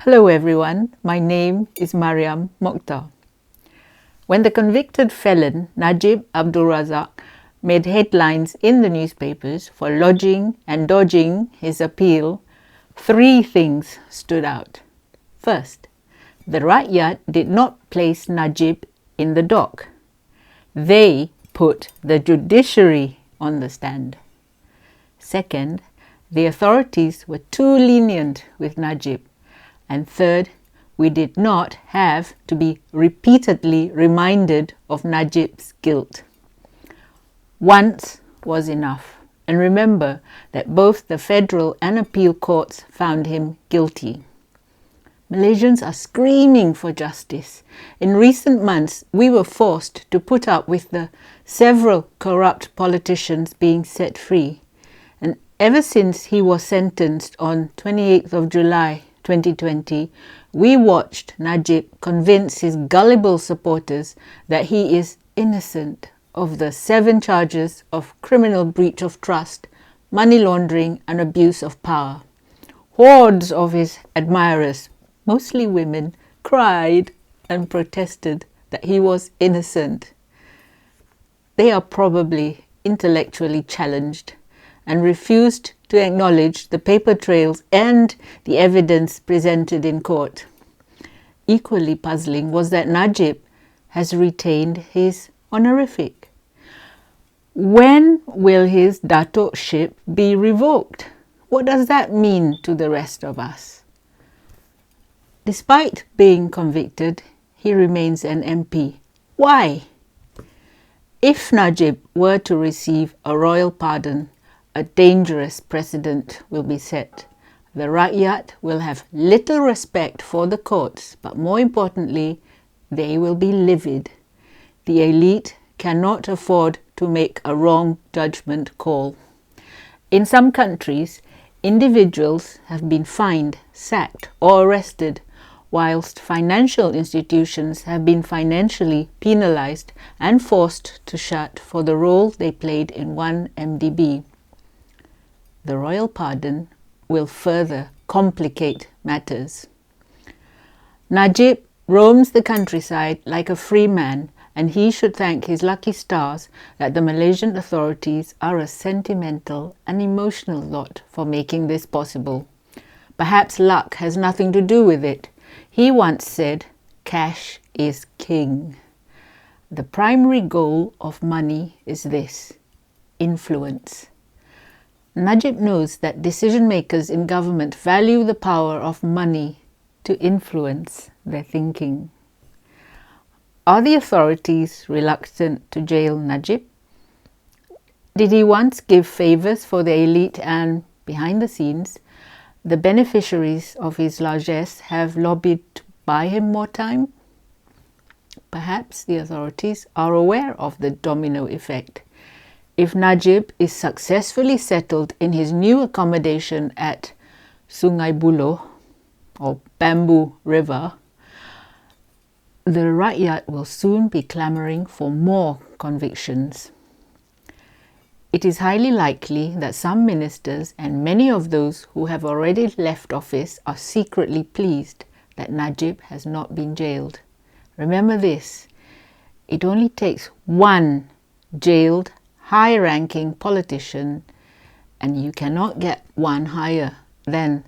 Hello everyone, my name is Mariam Mokhtar. When the convicted felon Najib Abdul Razak made headlines in the newspapers for lodging and dodging his appeal, three things stood out. First, the Rakyat did not place Najib in the dock. They put the judiciary on the stand. Second, the authorities were too lenient with Najib. And third, we did not have to be repeatedly reminded of Najib's guilt. Once was enough. And remember that both the federal and appeal courts found him guilty. Malaysians are screaming for justice. In recent months, we were forced to put up with the several corrupt politicians being set free. And ever since he was sentenced on 28th of July 2020, we watched Najib convince his gullible supporters that he is innocent of the 7 charges of criminal breach of trust, money laundering and abuse of power. Hordes of his admirers, mostly women, cried and protested that he was innocent. They are probably intellectually challenged and refused to acknowledge the paper trails and the evidence presented in court. Equally puzzling was that Najib has retained his honorific. When will his datukship be revoked? What does that mean to the rest of us? Despite being convicted, he remains an MP. Why? If Najib were to receive a royal pardon, a dangerous precedent will be set. The Rakyat will have little respect for the courts, but more importantly, they will be livid. The elite cannot afford to make a wrong judgment call. In some countries, individuals have been fined, sacked, or arrested, whilst financial institutions have been financially penalized and forced to shut for the role they played in one MDB. The royal pardon will further complicate matters. Najib roams the countryside like a free man, and he should thank his lucky stars that the Malaysian authorities are a sentimental and emotional lot for making this possible. Perhaps luck has nothing to do with it. He once said, "Cash is king." The primary goal of money is this: influence. Najib knows that decision makers in government value the power of money to influence their thinking. Are the authorities reluctant to jail Najib? Did he once give favours for the elite and, behind the scenes, the beneficiaries of his largesse have lobbied to buy him more time? Perhaps the authorities are aware of the domino effect. If Najib is successfully settled in his new accommodation at Sungei Buloh, or Bamboo River, the Rakyat will soon be clamouring for more convictions. It is highly likely that some ministers and many of those who have already left office are secretly pleased that Najib has not been jailed. Remember this: it only takes one jailed high-ranking politician, and you cannot get one higher than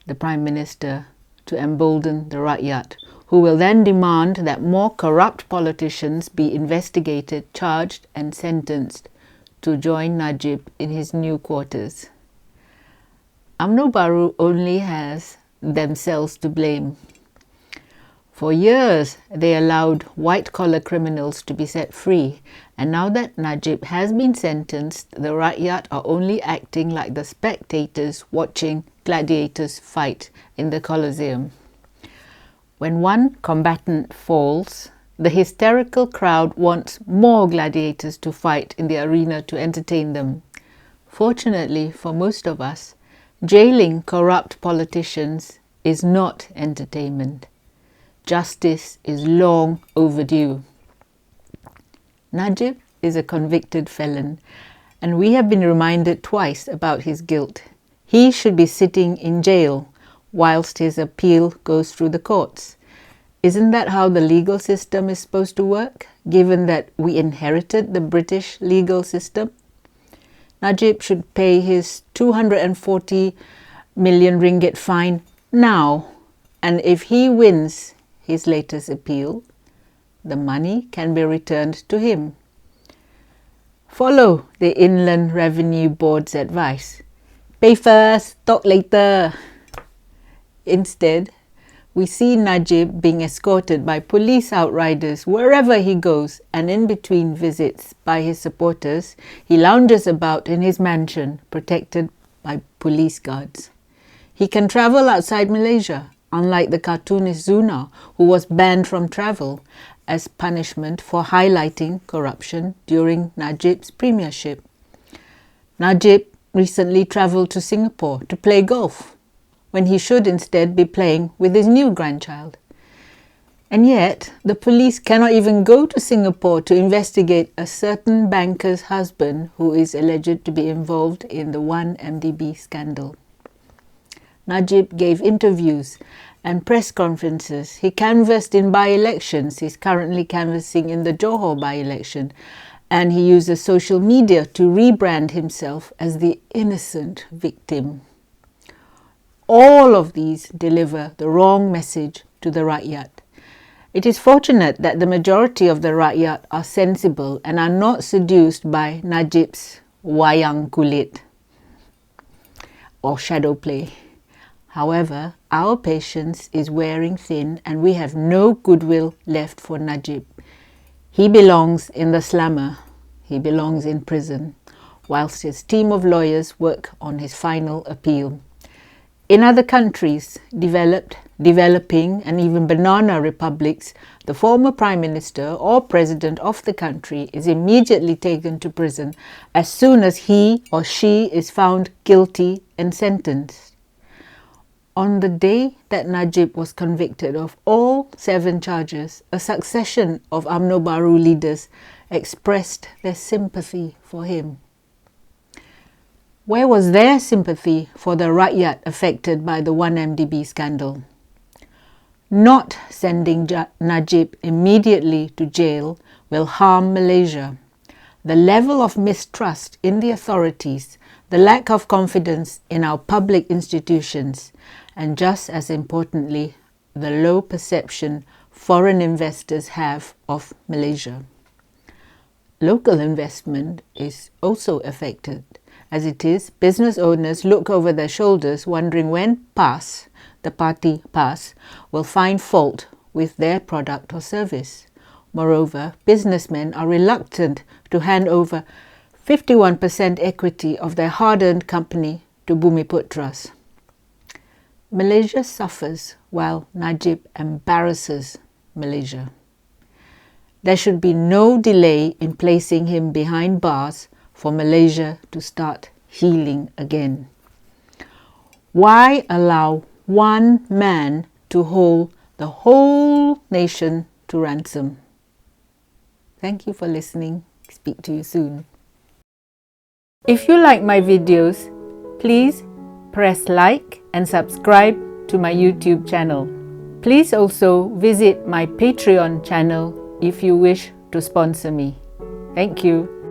the Prime Minister, to embolden the Rakyat, who will then demand that more corrupt politicians be investigated, charged and sentenced to join Najib in his new quarters. UMNO Baru only has themselves to blame. For years, they allowed white-collar criminals to be set free, and now that Najib has been sentenced, the Rakyat are only acting like the spectators watching gladiators fight in the Colosseum. When one combatant falls, the hysterical crowd wants more gladiators to fight in the arena to entertain them. Fortunately for most of us, jailing corrupt politicians is not entertainment. Justice is long overdue. Najib is a convicted felon, and we have been reminded twice about his guilt. He should be sitting in jail, whilst his appeal goes through the courts. Isn't that how the legal system is supposed to work, given that we inherited the British legal system? Najib should pay his 240 million ringgit fine now, and if he wins his latest appeal, the money can be returned to him. Follow the Inland Revenue Board's advice. Pay first, talk later. Instead, we see Najib being escorted by police outriders wherever he goes, and in between visits by his supporters, he lounges about in his mansion, protected by police guards. He can travel outside Malaysia, unlike the cartoonist Zuna, who was banned from travel as punishment for highlighting corruption during Najib's premiership. Najib recently travelled to Singapore to play golf, when he should instead be playing with his new grandchild. And yet, the police cannot even go to Singapore to investigate a certain banker's husband who is alleged to be involved in the 1MDB scandal. Najib gave interviews and press conferences. He canvassed in by-elections. He's currently canvassing in the Johor by-election. And he uses social media to rebrand himself as the innocent victim. All of these deliver the wrong message to the Rakyat. It is fortunate that the majority of the Rakyat are sensible and are not seduced by Najib's wayang kulit or shadow play. However, our patience is wearing thin and we have no goodwill left for Najib. He belongs in the slammer. He belongs in prison, whilst his team of lawyers work on his final appeal. In other countries, developing and even banana republics, the former Prime Minister or President of the country is immediately taken to prison as soon as he or she is found guilty and sentenced. On the day that Najib was convicted of all 7 charges, a succession of UMNO Baru leaders expressed their sympathy for him. Where was their sympathy for the Rakyat affected by the 1MDB scandal? Not sending Najib immediately to jail will harm Malaysia. The level of mistrust in the authorities, the lack of confidence in our public institutions, and just as importantly, the low perception foreign investors have of Malaysia. Local investment is also affected. As it is, business owners look over their shoulders wondering when PAS, the party PAS, will find fault with their product or service. Moreover, businessmen are reluctant to hand over 51% equity of their hard-earned company to Bumiputras. Malaysia suffers while Najib embarrasses Malaysia. There should be no delay in placing him behind bars for Malaysia to start healing again. Why allow one man to hold the whole nation to ransom? Thank you for listening. Speak to you soon. If you like my videos, please press like and subscribe to my YouTube channel. Please also visit my Patreon channel if you wish to sponsor me. Thank you.